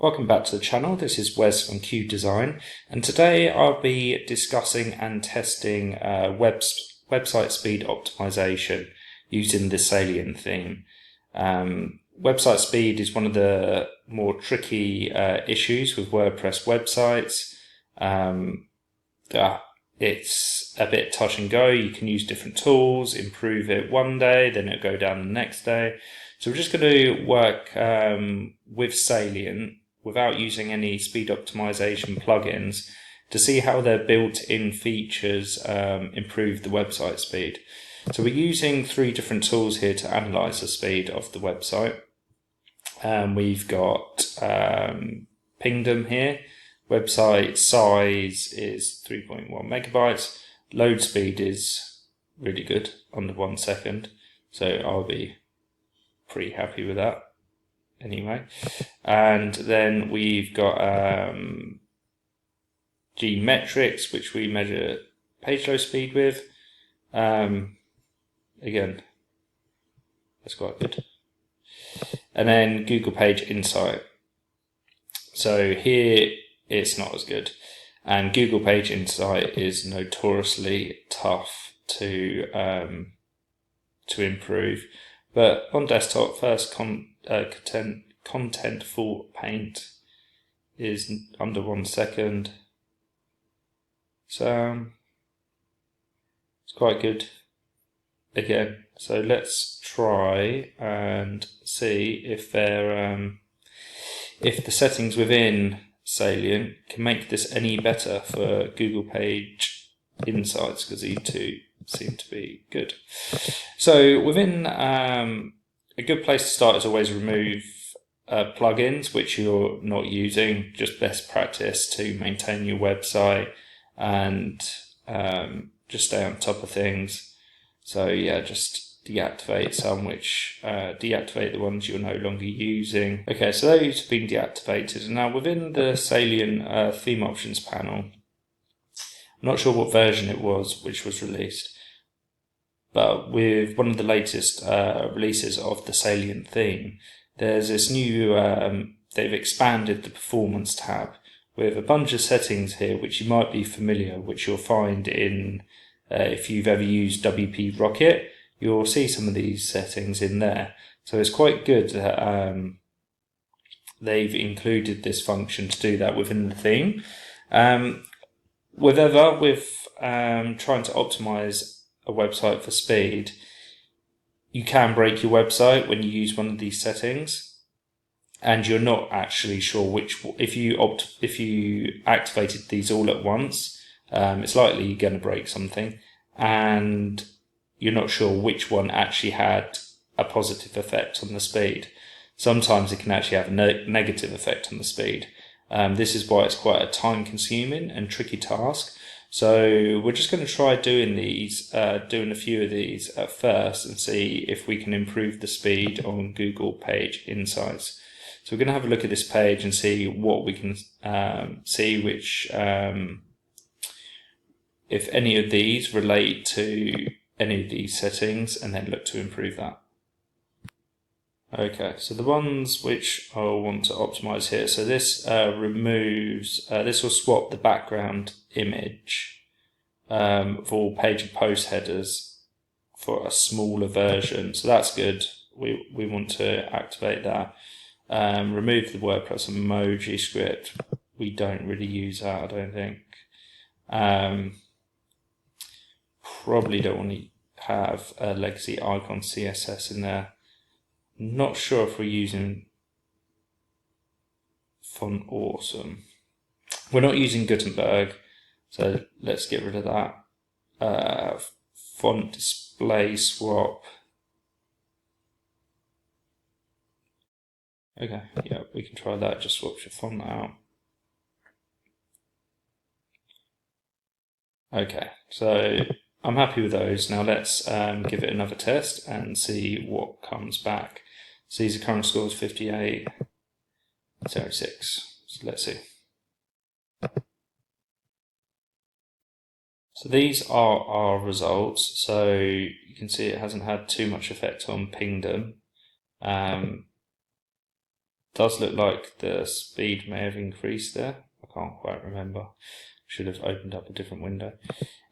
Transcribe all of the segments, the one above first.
Welcome back to the channel. This is Wes from Cude Design, and today I'll be discussing and testing website speed optimization using the Salient theme. Website speed is one of the more tricky issues with WordPress websites. It's a bit touch and go. You can use different tools, improve it one day, then it'll go down the next day. So we're just going to work with Salient without using any speed optimization plugins to see how their built-in features improve the website speed. So we're using 3 different tools here to analyze the speed of the website. We've got Pingdom here. Website size is 3.1 megabytes. Load speed is really good, under 1 second. So I'll be pretty happy with that anyway. And then we've got GTmetrix, which we measure page load speed with. Again, that's quite good. And then Google Page Insight. So here it's not as good, and Google Page Insight is notoriously tough to improve. But on desktop, first contentful paint is under 1 second, so it's quite good again. So let's try and see if if the settings within Salient can make this any better for Google Page Insights, because these two seem to be good. So within a good place to start is always remove plugins which you're not using. Just best practice to maintain your website and just stay on top of things. So yeah, just deactivate some, which deactivate the ones you're no longer using. Okay, so those have been deactivated. And now within the Salient theme options panel, I'm not sure what version it was which was released, but with one of the latest releases of the Salient theme, there's this new, they've expanded the performance tab with a bunch of settings here which you might be familiar, which you'll find in, if you've ever used WP Rocket, you'll see some of these settings in there. So it's quite good that they've included this function to do that within the theme. With trying to optimize a website for speed, you can break your website when you use one of these settings, and you're not actually sure which. If you activated these all at once, it's likely you're going to break something, and you're not sure which one actually had a positive effect on the speed. Sometimes it can actually have a negative effect on the speed. This is why it's quite a time-consuming and tricky task. So we're just going to try doing a few of these at first and see if we can improve the speed on Google Page Insights. So we're going to have a look at this page and see what we can see, which if any of these relate to any of these settings, and then look to improve that. Okay, so the ones which I want to optimize here, so this removes, this will swap the background image of all page and post headers for a smaller version, so that's good. We want to activate that. Remove the WordPress emoji script. We don't really use that, I don't think. Probably don't want to have a legacy icon CSS in there. Not sure if we're using Font Awesome. We're not using Gutenberg, so let's get rid of that. Font display swap. Okay, yeah, we can try that. Just swap your font out. Okay, so I'm happy with those. Now let's give it another test and see what comes back. So these are current scores 58, 06. So let's see. So these are our results. So you can see it hasn't had too much effect on Pingdom. does look like the speed may have increased there. I can't quite remember. Should have opened up a different window.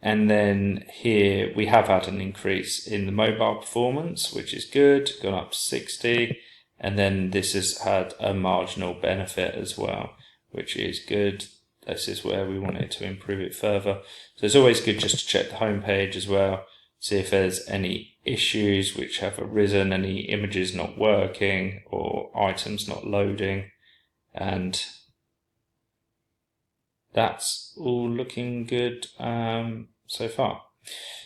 And then here we have had an increase in the mobile performance, which is good, gone up to 60. And then this has had a marginal benefit as well, which is good. This is where we want it to improve it further. So it's always good just to check the home page as well, see if there's any issues which have arisen, any images not working or items not loading. And that's all looking good so far.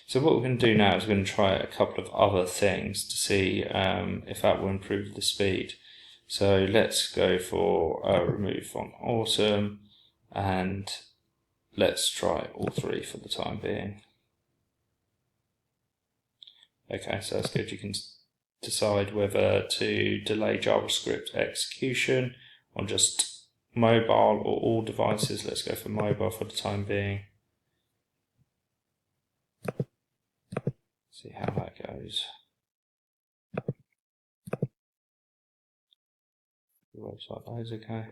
So what we're going to do now is we're going to try a couple of other things to see if that will improve the speed. So let's go for remove font awesome, and let's try all three for the time being. Okay, so that's good. You can decide whether to delay JavaScript execution on just mobile or all devices. Let's go for mobile for the time being. See how that goes. The website loads okay.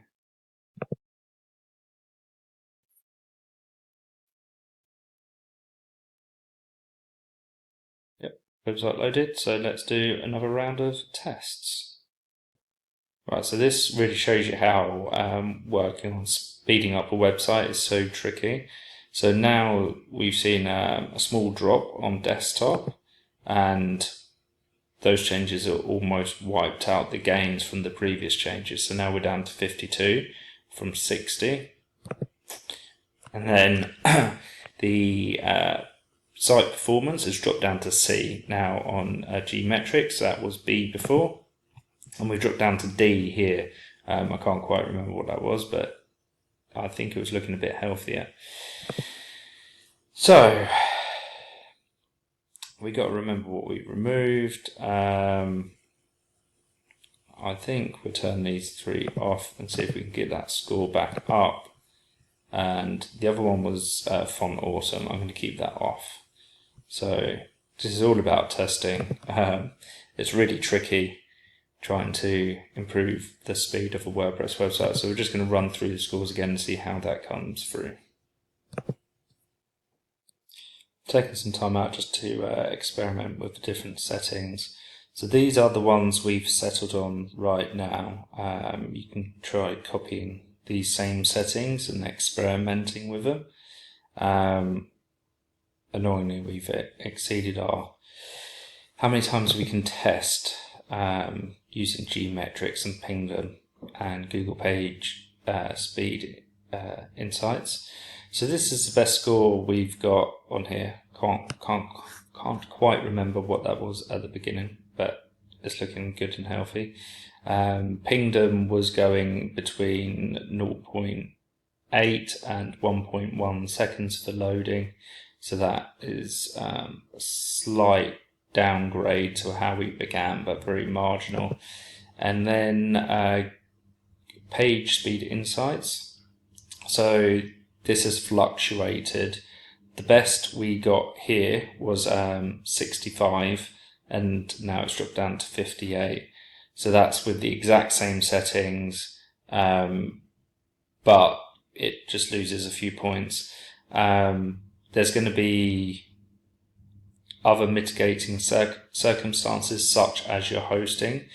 Yep, website loaded. So let's do another round of tests. Right, so this really shows you how working on speeding up a website is so tricky. So now we've seen a small drop on desktop, and those changes are almost wiped out the gains from the previous changes. So now we're down to 52 from 60. And then the site performance has dropped down to C now on GTmetrix. That was B before. And we've dropped down to D here. I can't quite remember what that was, but I think it was looking a bit healthier. So we got to remember what we removed. I think we'll turn these three off and see if we can get that score back up. And the other one was font awesome. I'm going to keep that off. So this is all about testing. It's really tricky trying to improve the speed of a WordPress website. So we're just going to run through the scores again and see how that comes through. Taking some time out just to experiment with the different settings. So these are the ones we've settled on right now. You can try copying these same settings and experimenting with them. Annoyingly, we've exceeded our how many times we can test using GTmetrix and Pingdom and Google PageSpeed Insights. So this is the best score we've got on here. Can't quite remember what that was at the beginning, but it's looking good and healthy. Pingdom was going between 0.8 and 1.1 seconds for loading, so that is a slight downgrade to how we began, but very marginal. And then PageSpeed Insights. So this has fluctuated. The best we got here was 65, and now it's dropped down to 58. So that's with the exact same settings, but it just loses a few points. There's going to be other mitigating circumstances such as your hosting,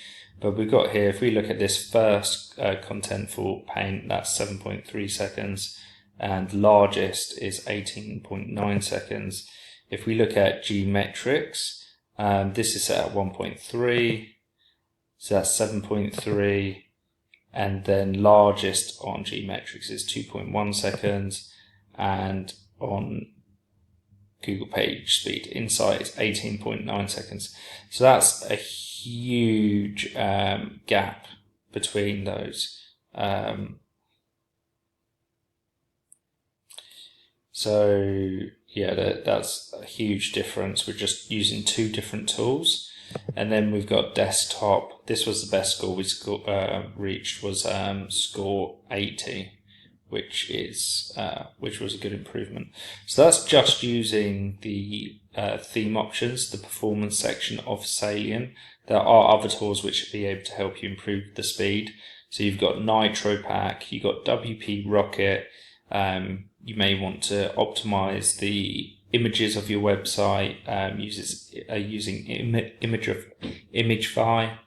but we've got here, if we look at this first contentful paint, that's 7.3 seconds, and largest is 18.9 seconds. If we look at GTmetrix, this is set at 1.3, so that's 7.3, and then largest on GTmetrix is 2.1 seconds, and on Google PageSpeed Insight is 18.9 seconds. So that's a huge gap between those. So yeah, that's a huge difference. We're just using two different tools. And then we've got desktop. This was the best score we reached, was score 80, which was a good improvement. So that's just using the theme options, the performance section of Salient. There are other tools which will be able to help you improve the speed. So you've got Nitro Pack, you've got WP Rocket. You may want to optimize the images of your website using Imagify.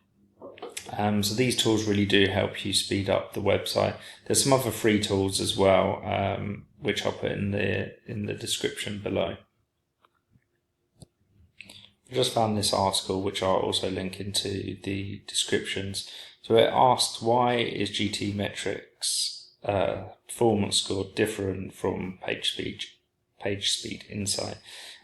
So these tools really do help you speed up the website. There's some other free tools as well, which I'll put in the description below. I just found this article, which I'll also link into the descriptions. So it asked, why is GTmetrix performance score different from PageSpeed Insight?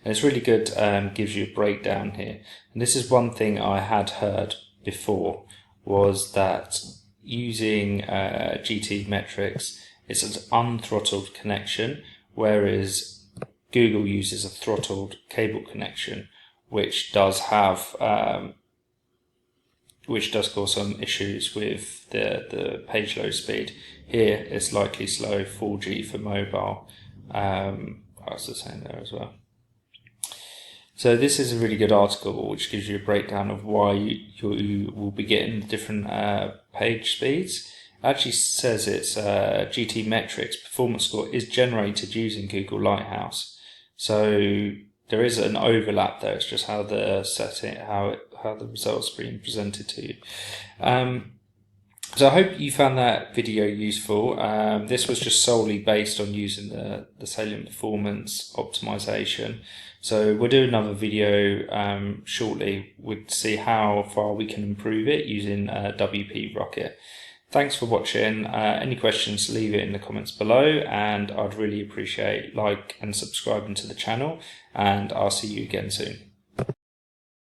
And it's really good, gives you a breakdown here. And this is one thing I had heard before, was that using GTmetrix, it's an unthrottled connection, whereas Google uses a throttled cable connection, which does have which does cause some issues with the page load speed. Here it's likely slow, 4G for mobile. I was the same there as well. So this is a really good article which gives you a breakdown of why you will be getting different page speeds. It actually says it's GTmetrix performance score is generated using Google Lighthouse. So there is an overlap there. It's just how the results are being presented to you. So I hope you found that video useful. This was just solely based on using the Salient performance optimization. So we'll do another video shortly to see how far we can improve it using WP Rocket. Thanks for watching. Any questions, leave it in the comments below, and I'd really appreciate like and subscribing to the channel, and I'll see you again soon.